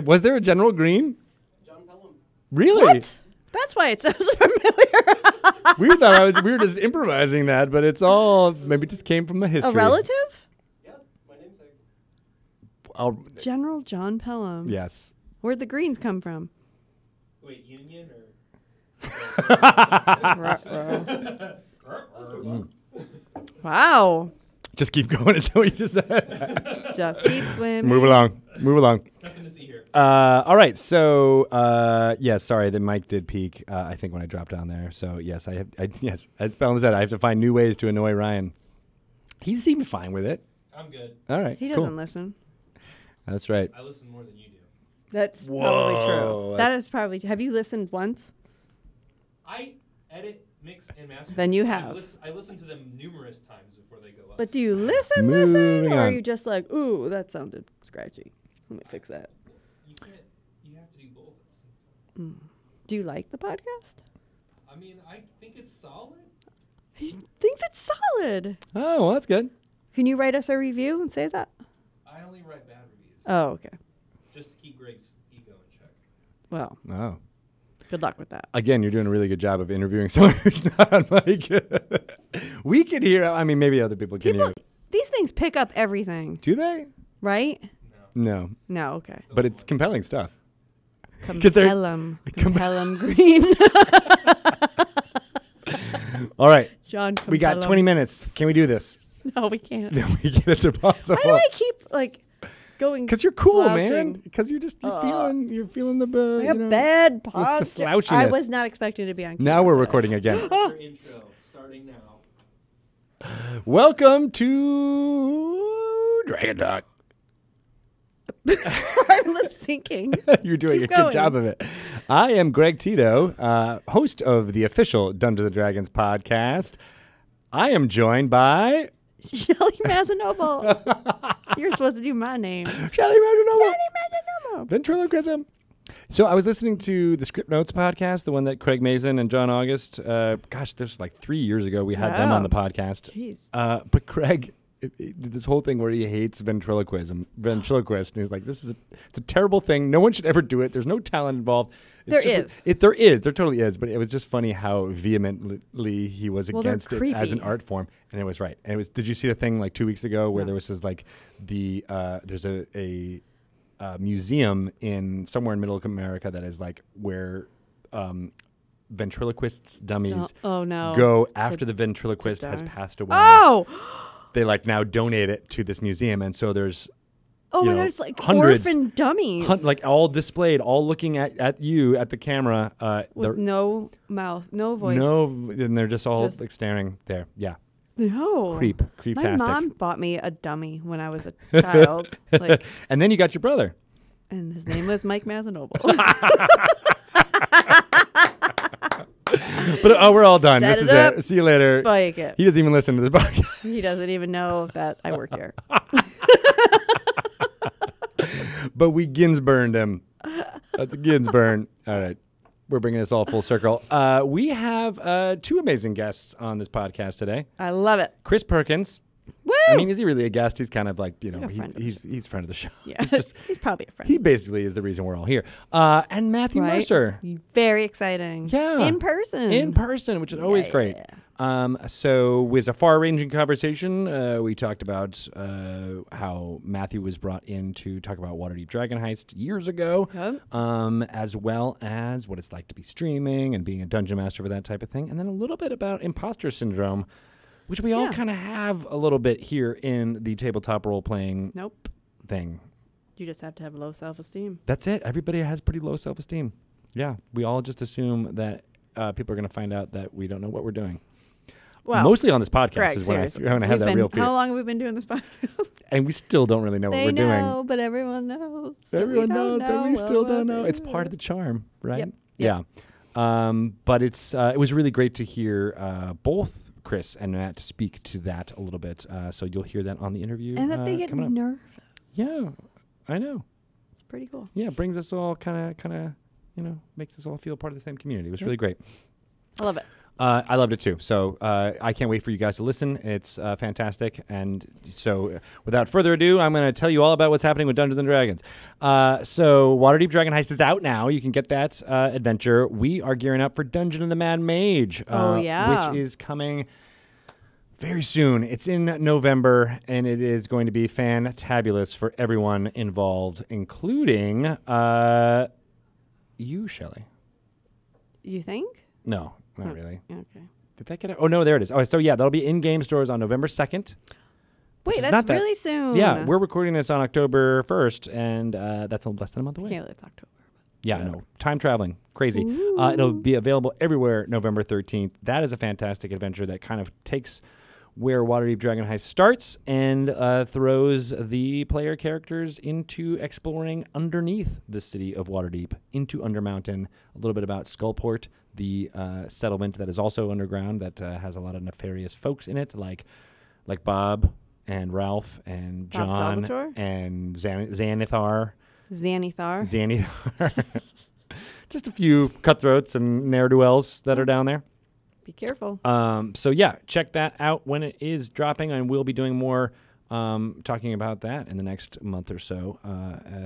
Was there a General Green? John Pelham. Really? What? That's why it sounds familiar. We were just improvising that, but it's all maybe it just came from the history. A relative? Yeah, my namesake. Oh, General John Pelham. yes. Where'd the Greens come from? Wait, Union or? Wow. Just keep going. Is that what you just said? Just keep swimming. Move along. Nothing to see here. All right. So, yeah, sorry, the mic did peak, I think, when I dropped down there. So, yes, yes, as Pelham said, I have to find new ways to annoy Ryan. He seemed fine with it. I'm good. All right. He cool. doesn't listen. That's right. I listen more than you do. That's Whoa, probably true. That that's- is probably. Have you listened once? I edit mix and master. Then you I have. I listen to them numerous times before they go up. But do you listen, Moving or are on. you just like, ooh, that sounded scratchy. Let me fix that. You can't. You have to do both at the same time. Do you like the podcast? I mean, I think it's solid. He thinks it's solid. Oh, well, that's good. Can you write us a review and say that? I only write bad reviews Oh, okay. just to keep Greg's ego in check. Well, Oh. good luck with that. Again, you're doing a really good job of interviewing someone who's not on mic. We can hear, I mean, maybe other people can People, hear. these things pick up everything, Do they? right? No. No, okay. But it's compelling stuff. 'Cause they're- Compel 'em green. All right. John, We got compel 'em. 20 minutes. Can we do this? No, we can't. No, we get it's impossible. Why do I keep like going? Because you're cool, man. slouching? Because you're feeling the I you have know. bad the posture. I slouchiness. was not expecting to be on. Now camera we're today. recording again. Your intro starting now. Welcome to Dragon Talk. I'm lip syncing. You're doing Keep a good going. job of it. I am Greg Tito, host of the official Dungeons and Dragons podcast. I am joined by Shelly Mazanoble. You're supposed to do my name. Shelly Mazanoble. Mazanoble. Ventriloquism. So I was listening to the Script Notes podcast, the one that Craig Mazin and John August, this was like 3 years ago. We had them on the podcast. Jeez. But Craig did this whole thing where he hates ventriloquist, and he's like, it's a terrible thing. No one should ever do it. There's no talent involved. There is. There totally is. But it was just funny how vehemently he was Well, they're against it as an creepy. art form, and it was right. And it was. Did you see the thing like 2 weeks ago where No. there was this like there's a museum in somewhere in Middle America that is like where ventriloquists dummies Oh no. go after the ventriloquist has die. passed away. Oh. They like now donate it to this museum, and so there's Oh you my know, God! It's like hundreds- orphan dummies. like all displayed, all looking at you at the camera. with they're- no mouth, no voice. no, and they're just all Just- like staring there. Yeah, No. My creeptastic. mom bought me a dummy when I was a child, like, And then you got your brother. and his name was Mike Mazanoble. But we're all done. Set This it is up. it. See you later. Spike it. He doesn't even listen to this podcast. He doesn't even know that I work here. But we Ginsburned him. That's a Ginsburn. All right. We're bringing this all full circle. We have two amazing guests on this podcast today. I love it. Chris Perkins. Woo! I mean, is he really a guest? He's kind of like, Like a friend of the he's friend of the show. Yeah, He's just he's probably a friend. he basically is the reason we're all here. And Matthew Right? Mercer Very exciting. Yeah. In person. in person, which is always great. So it was a far-ranging conversation. We talked about how Matthew was brought in to talk about Waterdeep Dragon Heist years ago, Yep. as well as what it's like to be streaming and being a dungeon master for that type of thing, and then a little bit about imposter syndrome, which we all Yeah. kind of have a little bit here in the tabletop role-playing Nope. thing. You just have to have low self-esteem. That's it. Everybody has pretty low self-esteem. Yeah, we all just assume that people are going to find out that we don't know what we're doing. Well, Mostly on this podcast Greg, is when I seriously. have We've that been- real fear. How long have we been doing this podcast? And we still don't really know what They we're know, doing. but everyone knows. that Everyone we don't knows, but we know still what don't know. we're It's part of doing. the charm, right? Yep. Yeah. But it was really great to hear both Chris and Matt speak to that a little bit. So you'll hear that on the interview. And that they get coming up. nervous. Yeah, I know. It's pretty cool. Yeah, brings us all kind of, makes us all feel part of the same community. It was really great. I love it. I loved it too. So I can't wait for you guys to listen. It's fantastic. And so without further ado, I'm going to tell you all about what's happening with Dungeons & Dragons. So Waterdeep Dragon Heist is out now. You can get that adventure. We are gearing up for Dungeon of the Mad Mage. Yeah. Which is coming very soon. It's in November, and it is going to be fantabulous for everyone involved, including you, Shelley. You think? No, not really. Okay. Did that get it? Oh, no, there it is. Oh, so yeah, that'll be in game stores on November 2nd. Wait, is that's not that- really soon. Yeah, we're recording this on October 1st, and that's less than a month away. Can't it's October. Yeah, no. Time traveling. Crazy. It'll be available everywhere November 13th. That is a fantastic adventure that kind of takes where Waterdeep Dragon Heist starts and throws the player characters into exploring underneath the city of Waterdeep, into Undermountain, a little bit about Skullport, the settlement that is also underground that has a lot of nefarious folks in it, like Bob and Ralph and Bob John Salvatore? and Xanathar. Xanathar. Just a few cutthroats and ne'er-do-wells that are down there. Be careful. So yeah, check that out when it is dropping, and we'll be doing more talking about that in the next month or so,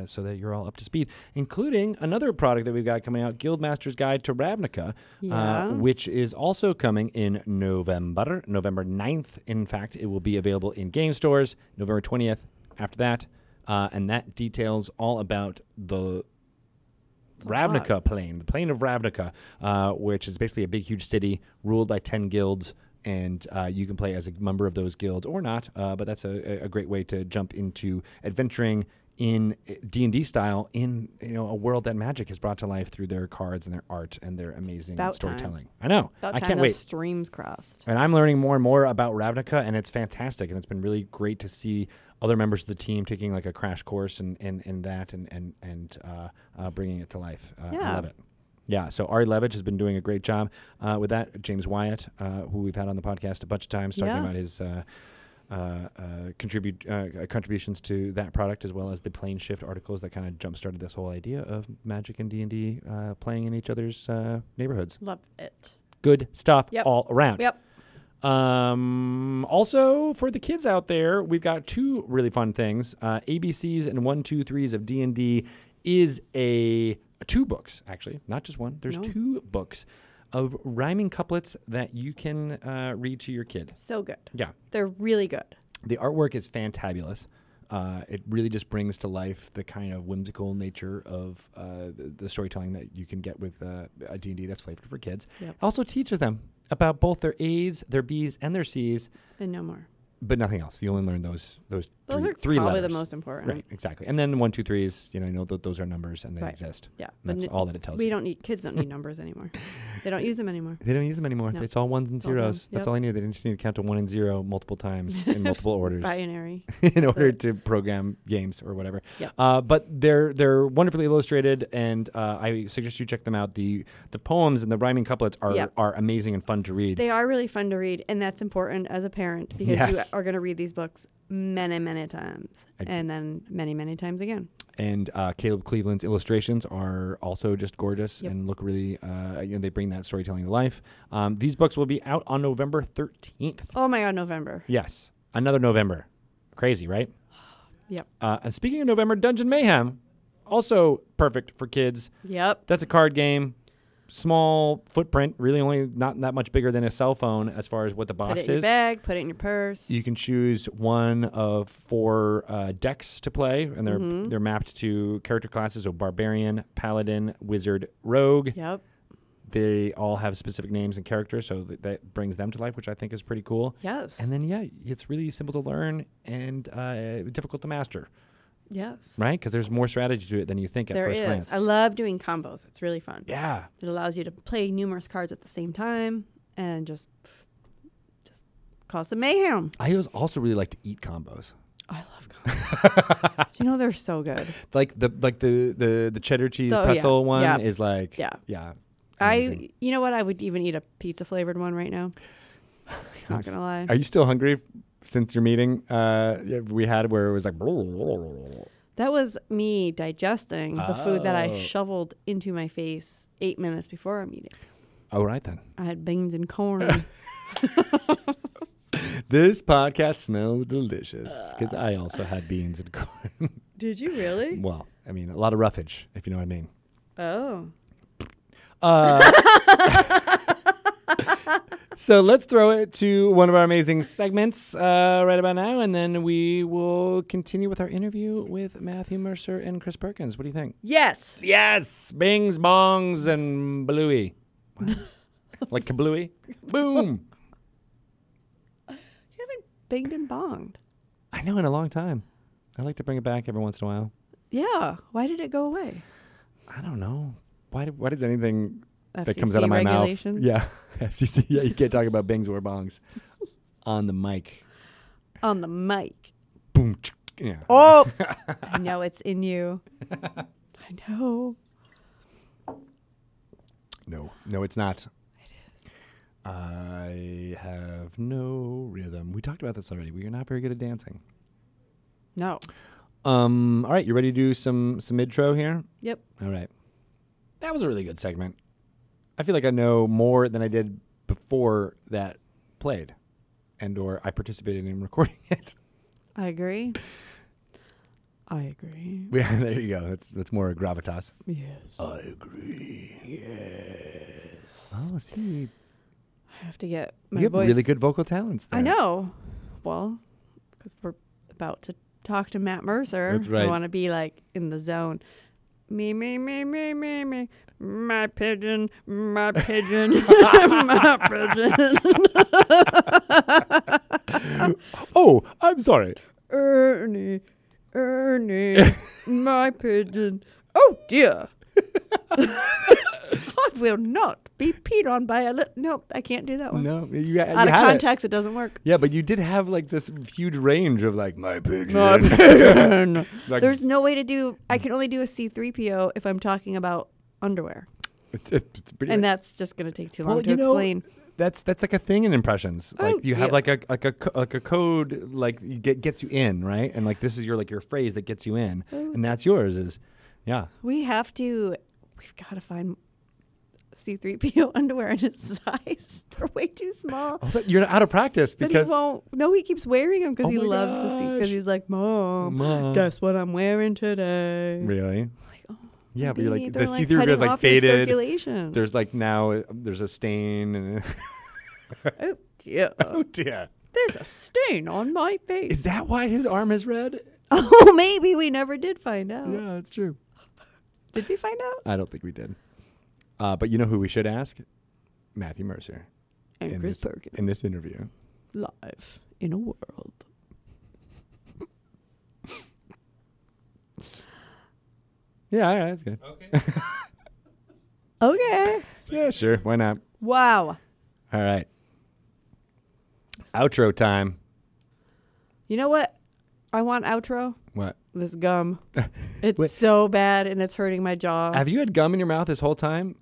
so that you're all up to speed, including another product that we've got coming out, Guildmaster's Guide to Ravnica, which is also coming in November 9th. In fact, it will be available in game stores November 20th after that, and that details all about the Ravnica plane, the plane of Ravnica, which is basically a big, huge city ruled by 10 guilds, and you can play as a member of those guilds or not, but that's a great way to jump into adventuring in D&D style in a world that Magic has brought to life through their cards and their art and their amazing storytelling. I know. I can't wait. Streams crossed. And I'm learning more and more about Ravnica, and it's fantastic, and it's been really great to see other members of the team taking like a crash course in that and bringing it to life. I love it. Yeah, so Ari Levitch has been doing a great job with that. James Wyatt, who we've had on the podcast a bunch of times, talking about his contributions to that product, as well as the Plane Shift articles that kind of jump-started this whole idea of Magic and D&D playing in each other's neighborhoods. Love it. Good stuff all around. Yep. Also, for the kids out there, we've got two really fun things. ABCs and 1, 2, 3s of D&D is two books, actually, not just one. There's 2 books of rhyming couplets that you can read to your kid. So good. Yeah. They're really good. The artwork is fantabulous. It really just brings to life the kind of whimsical nature of the storytelling that you can get with a D&D that's flavored for kids. Yep. Also teaches them about both their A's, their B's, and their C's. And no more. But nothing else. You only learn those Those three are probably letters. the most important. Right, exactly. And then 1, 2, 3s, those are numbers and they exist. Yeah. And that's all that it tells you. Kids don't need numbers anymore. They don't use them anymore. They don't use them anymore. No. It's all ones and It's all zeros. done. That's all I need. They just need to count to 1 and 0 multiple times in multiple orders Binary. in order to program games or whatever. Yep. But they're wonderfully illustrated, and I suggest you check them out. The poems and the rhyming couplets are amazing and fun to read. They are really fun to read, and that's important as a parent because you are going to read these books many, many times, and then many, many times again. And Caleb Cleveland's illustrations are also just gorgeous and look really, they bring that storytelling to life. These books will be out on November 13th. Oh my God, November. Yes. Another November. Crazy, right? Yep. And speaking of November, Dungeon Mayhem, also perfect for kids. Yep. That's a card game. Small footprint, really only not that much bigger than a cell phone as far as what the box is. Put it in your bag, put it in your purse. You can choose one of 4 decks to play, and they're mapped to character classes, so Barbarian, Paladin, Wizard, Rogue. Yep. They all have specific names and characters, so that brings them to life, which I think is pretty cool. Yes. And then, it's really simple to learn and difficult to master. Yes. Right? Because there's more strategy to it than you think at first glance. I love doing combos. It's really fun. Yeah. It allows you to play numerous cards at the same time and just cause some mayhem. I also really like to eat combos. I love combos. They're so good. Like the cheddar cheese pretzel one is like amazing. You know what? I would even eat a pizza flavored one right now. Not gonna lie. Are you still hungry since your meeting we had where it was like that was me digesting the food that I shoveled into my face 8 minutes before our meeting. All right then. I had beans and corn. This podcast smells delicious because I also had beans and corn. Did you really? Well, I mean, a lot of roughage, if you know what I mean. Oh. So let's throw it to one of our amazing segments right about now, and then we will continue with our interview with Matthew Mercer and Chris Perkins. What do you think? Yes. Yes. Bings, bongs, and balooey. Like kablooey? Boom. You haven't binged and bonged. I know, in a long time. I like to bring it back every once in a while. Yeah. Why did it go away? I don't know. Why does anything FCC that comes out of my regulations? mouth? Yeah. FCC. Yeah, you can't talk about bings or bongs. on the mic. On the mic. Boom. Yeah. Oh, I know it's in you. I know. No, it's not. It is. I have no rhythm. We talked about this already. We are not very good at dancing. No. All right, you ready to do some intro here? Yep. All right. That was a really good segment. I feel like I know more than I did before that played, or I participated in recording it. I agree. Yeah, there you go. That's more gravitas. Yes. I agree. Yes. Oh, see, I have to get my you have voice. really good vocal talents there. I know. Well, because we're about to talk to Matt Mercer. That's right. I want to be like in the zone. Me, me, me, me, me, me. My pigeon, my pigeon, my pigeon. Oh, I'm sorry. Ernie, my pigeon. Oh dear. I will not be peed on by a little. Nope, I can't do that one. No, you Out of had context, it doesn't work. Yeah, but you did have like this huge range of like my pigeon. My pigeon. Like, There's no way to do. I can only do a C3PO if I'm talking about underwear, it's pretty. and that's just gonna take too long Well, to you know, explain. That's like a thing in impressions. Oh, Like you have dear. like a code like you gets you in, right? And like this is your phrase that gets you in, Oh. and that's yours. Yeah. We've got to find C3PO underwear in his size. They're way too small. Oh, you're out of practice But because he won't. No, he keeps wearing them because Oh he my loves the seat. gosh. Because he's like, Mom, guess what I'm wearing today? really. Like, oh, Yeah, but you're baby, like they're the see-through cutting is like off your faded. Circulation. There's like now there's a stain. And Oh dear. oh dear. There's a stain on my face. Is that why his arm is red? Oh, maybe we never did find out. Yeah, that's true. Did we find out? I don't think we did. But you know who we should ask? Matthew Mercer. And in Chris this, Perkins. in this interview. Live in a world. Yeah, all right, that's good. Okay. Okay. Yeah, sure. Why not? Wow. All right. Outro time. You know what? I want outro. What? This gum. It's Wait. so bad and it's hurting my jaw. Have you had gum in your mouth this whole time?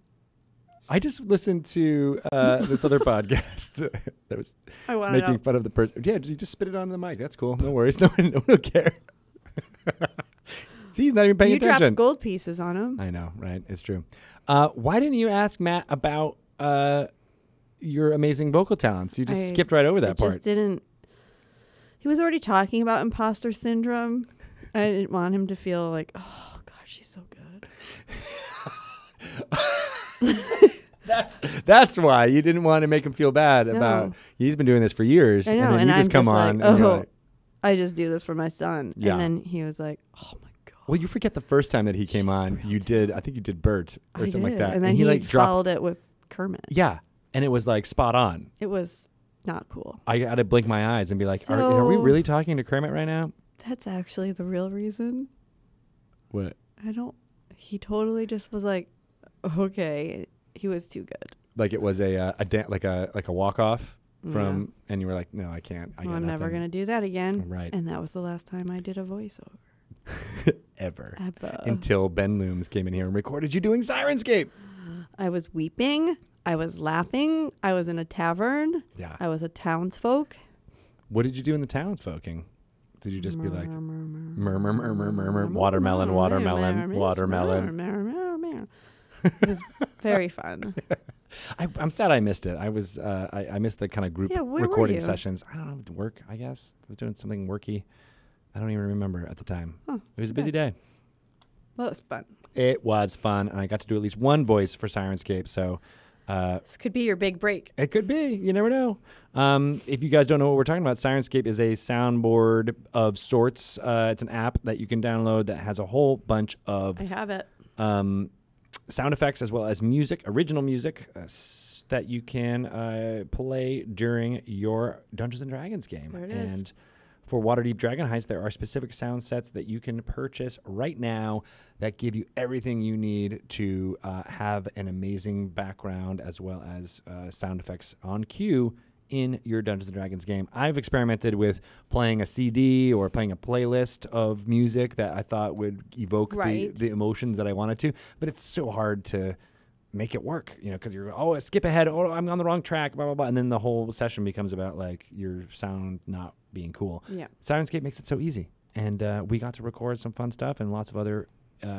I just listened to this other podcast that was I want to making know. fun of the person. Yeah, you just spit it onto the mic. That's cool. No worries. No one will care. See, he's not even paying You attention. dropped gold pieces on him. I know, right? It's true. Why didn't you ask Matt about your amazing vocal talents? You just skipped right over that Just part. didn't. He was already talking about imposter syndrome. I didn't want him to feel like, oh gosh, she's so good. That's why you didn't want to make him feel bad about. No. He's been doing this for years, I know, and then and you just I'm come just on. like, and you're oh, like, I just do this for my son. Yeah. And then he was like, oh my god. well, you forget the first time that he came She's the on. real You did. I think you did Bert or I something like did. that, And then he like dropped. followed it with Kermit. Yeah, and it was like spot on. It was not cool. I had to blink my eyes and be like, are we So- really talking to Kermit right now? That's actually the real reason. What? He totally just was like, okay. He was too good. Like it was a walk off from, and you were like, no, I can't. I Well, got I'm never nothing going to do that again. Right. And that was the last time I did a voiceover. ever. Ever. Until Ben Looms came in here and recorded you doing Sirenscape. I was weeping. I was laughing. I was in a tavern. Yeah. I was a townsfolk. What did you do in the townsfolking? Did you just be like, murmur, murmur, murmur, watermelon, watermelon, watermelon? It was very fun. I'm sad I missed it. I was I missed the kind of group Yeah, where were recording you? sessions. I don't know, work, I guess. I was doing something worky. I don't even remember at the time. Huh, It was a busy day. Well, it was fun. It was fun, and I got to do at least one voice for Sirenscape, so This could be your big break. it could be. You never know. If you guys don't know what we're talking about, Sirenscape is a soundboard of sorts. It's an app that you can download that has a whole bunch of I have it. sound effects as well as music, original music that you can play during your Dungeons and Dragons game. There it is. And for Waterdeep Dragon Heights, there are specific sound sets that you can purchase right now that give you everything you need to have an amazing background as well as sound effects on cue in your Dungeons & Dragons game. I've experimented with playing a CD or playing a playlist of music that I thought would evoke Right. the emotions that I wanted to, but it's so hard to make it work, because you're, skip ahead, I'm on the wrong track, blah, blah, blah, and then the whole session becomes about, like, your sound not being cool. Yeah. Sirenscape makes it so easy, and we got to record some fun stuff, and lots of other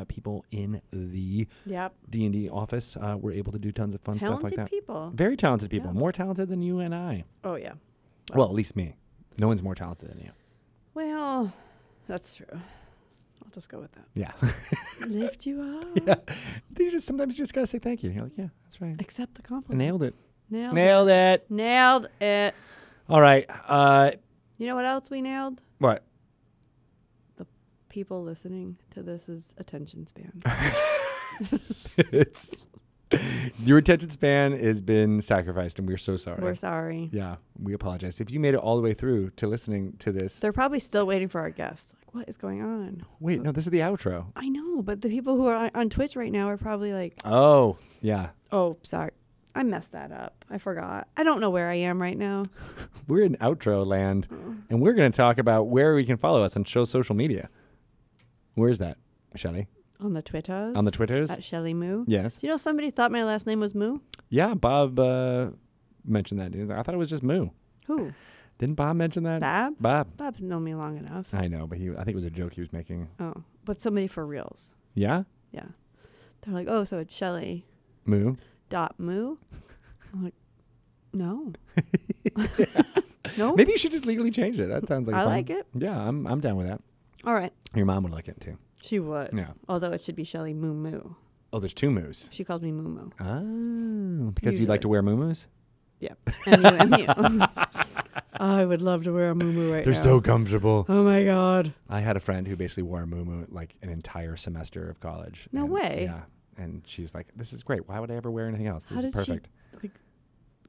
people in the Yep. D&D office were able to do tons of fun stuff like Talented that. people. Very talented people, Yeah. more talented than you and I. Oh, yeah. Well, at least me. No one's more talented than you. Well, that's true. I'll just go with that. Yeah. Lift you up. Yeah. Sometimes you just got to say thank you. You're like, yeah, that's right. Accept the compliment. Nailed it. Nailed it. Nailed it. Nailed it. All right. You know what else we nailed? What? People listening to this is attention span. It's your attention span has been sacrificed, and we're so sorry. We're sorry. Yeah, we apologize. If you made it all the way through to listening to this, They're probably still waiting for our guest. Like, what is going on? wait, no, this is the outro. I know, but the people who are on Twitch right now are probably like, Oh, yeah. oh, sorry. I messed that up. I forgot. I don't know where I am right now. We're in outro land, and we're going to talk about where we can follow us on social media. Where is that, Shelly? On the Twitters. On the Twitters? At Shelly Moo. Yes. Do you know somebody thought my last name was Moo? Yeah, Bob mentioned that. He was like, I thought it was just Moo. Who? Didn't Bob mention that? Bob? Bob. Bob's known me long enough. I know, but I think it was a joke he was making. Oh, but somebody for reals. Yeah? Yeah. They're like, oh, so it's Shelly Moo? .moo? I'm like, no. No? Maybe you should just legally change it. That sounds like I fun. like it. Yeah, I'm down with that. All right. Your mom would like it too. She would. Yeah. Although it should be Shelly Moo Moo. Oh, there's two moos. She calls me Moo Moo. Oh, because you Usually. like to wear moo-moos? Yeah. MU. I would love to wear a Moo Moo right They're now. so comfortable. Oh my God. I had a friend who basically wore a moo like an entire semester of college. No and, way. Yeah. And she's like, this is great. Why would I ever wear anything else? This How is did perfect. she like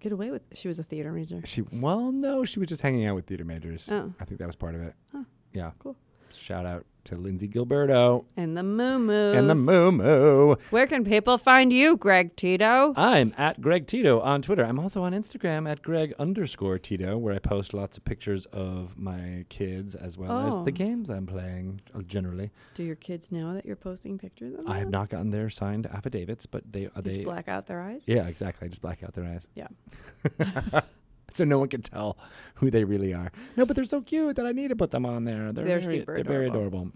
get away with it? She was a theater major. No, she was just hanging out with theater majors. Oh. I think that was part of it. Huh. Yeah. Cool. Shout out to Lindsay Gilberto And the Moo Moos. and the moo. Where can people find you, Greg Tito? I'm at Greg Tito on Twitter. I'm also on Instagram at Greg_Tito, where I post lots of pictures of my kids as well as Oh. the games I'm playing generally. Do your kids know that you're posting pictures of them? I have not gotten their signed affidavits, but Just black out their eyes? Yeah, exactly. I just black out their eyes. Yeah. So no one can tell who they really are. No, but they're so cute that I need to put them on there. They're very, super They're very adorable.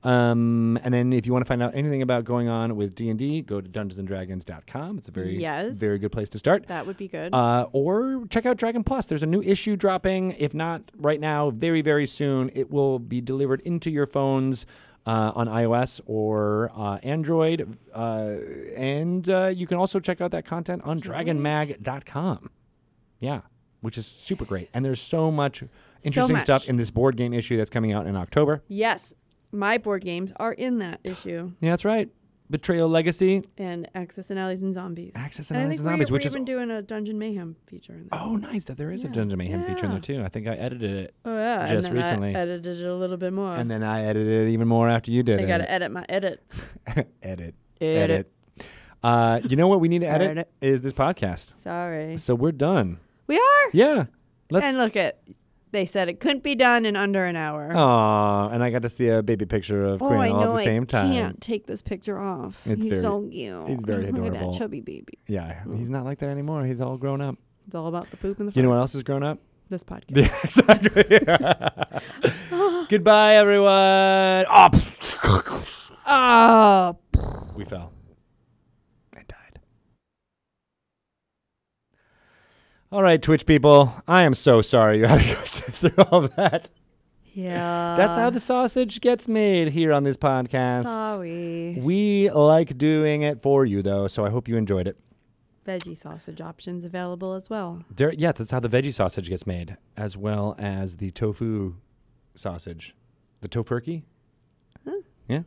adorable. And then if you want to find out anything about going on with D&D, go to dungeonsanddragons.com. It's a very, Yes. very good place to start. That would be good. Or check out Dragon Plus. There's a new issue dropping. If not right now, very, very soon, it will be delivered into your phones on iOS or Android. And you can also check out that content on dragonmag.com. Yeah, which is super great. And there's so much interesting much. stuff in this board game issue that's coming out in October. Yes. My board games are in that issue. Yeah, that's right. Betrayal Legacy. And Axis and Allies and Zombies. Axis and I Allies think and Zombies, we're which is... even doing a Dungeon Mayhem feature in that. Oh, nice. That there is a Yeah. Dungeon Mayhem feature in there, Yeah. too. I think I edited it. Oh, yeah. just and then recently. I edited it a little bit more. And then I edited it even more after you did I it. got to edit my edit. Edit. Edit. You know what we need to edit? Edit. Is this podcast. Sorry. So we're done. We are? Yeah. Let's. And look at, they said it couldn't be done in under an hour. Aw, and I got to see a baby picture of Quinn I all know. at the same time. I can't take this picture off. It's He's very- so cute. he's very Look at adorable. that chubby baby. Yeah, he's not like that anymore. He's all grown up. It's all about the poop and the You know what farts. else is grown up? This podcast. Exactly. Goodbye, everyone. Oh. We fell and died. All right, Twitch people. I am so sorry you had to go sit through all that. Yeah. That's how the sausage gets made here on this podcast. Sorry. We like doing it for you, though, so I hope you enjoyed it. Veggie sausage options available as well. Yes, that's how the veggie sausage gets made, as well as the tofu sausage. The tofurkey? Huh. Yeah.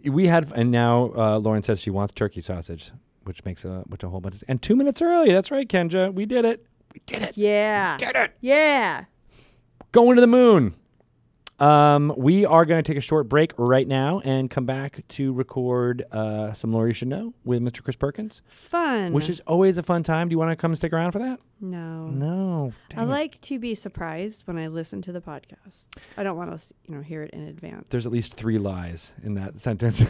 We had, and now Lauren says she wants turkey sausage, which makes a whole bunch of, and 2 minutes early. That's right, Kenja. We did it. We did it. Yeah. Did it. Yeah. Going to the moon. We are going to take a short break right now and come back to record some Lori Should Know with Mr. Chris Perkins, Fun. which is always a fun time. Do you want to come stick around for that? No. No. I Dang it. like to be surprised when I listen to the podcast. I don't want to, hear it in advance. There's at least 3 lies in that sentence.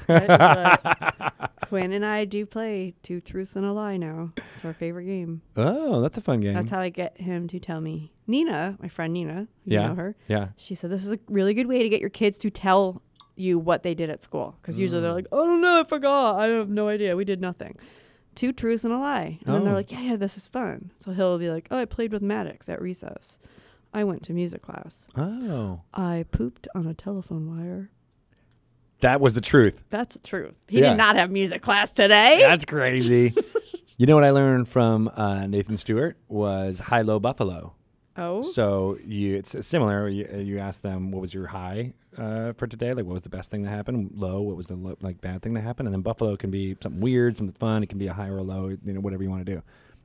But Quinn and I do play 2 Truths and a Lie now. It's our favorite game. Oh, that's a fun game. That's how I get him to tell me. Nina, my friend Nina, you Yeah. know her. Yeah. She said this is a really good way to get your kids to tell you what they did at school. Because usually they're like, oh, no, I forgot. I have no idea. We did nothing. 2 Truths and a Lie. And then they're Oh. like, yeah, this is fun. So he'll be like, oh, I played with Maddox at recess. I went to music class. Oh. I pooped on a telephone wire. That was the truth. That's the truth. He Yeah. did not have music class today. That's crazy. You know what I learned from Nathan Stewart was high-low buffalo. Oh. So it's similar. You ask them, what was your high for today? Like, what was the best thing that happened? Low, what was the bad thing that happened? And then buffalo can be something weird, something fun. It can be a high or a low, whatever you want to do.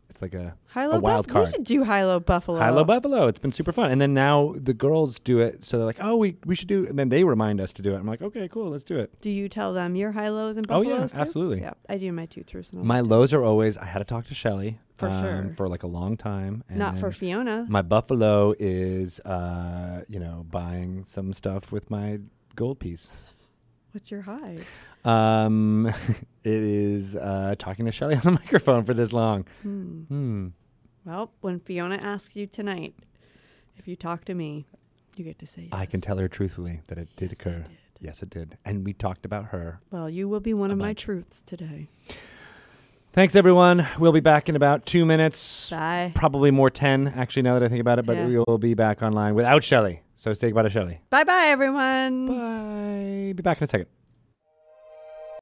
It's like a wild card. We should do high-low buffalo. High-low buffalo. It's been super fun. And then now the girls do it. So they're like, oh, we should do. And then they remind us to do it. I'm like, okay, cool, let's do it. Do you tell them your high-lows and Oh, buffaloes yeah, too? absolutely. Yeah, I do my 2 Truths and a Lie. My lows are always, I had to talk to Shelly. For sure. For like a long time. And Not for then Fiona. My buffalo is, buying some stuff with my gold piece. What's your high? It is talking to Shelly on the microphone for this long. Well, when Fiona asks you tonight, if you talk to me, you get to say yes. I can tell her truthfully that it did occur. it did. Yes, it did. And we talked about her. Well, you will be one of my bunch. truths today. Thanks, everyone. We'll be back in about 2 minutes. Bye. Probably more 10, actually, now that I think about it. But Yeah. we will be back online without Shelly. So say goodbye to Shelly. Bye-bye, everyone. Bye. Be back in a second.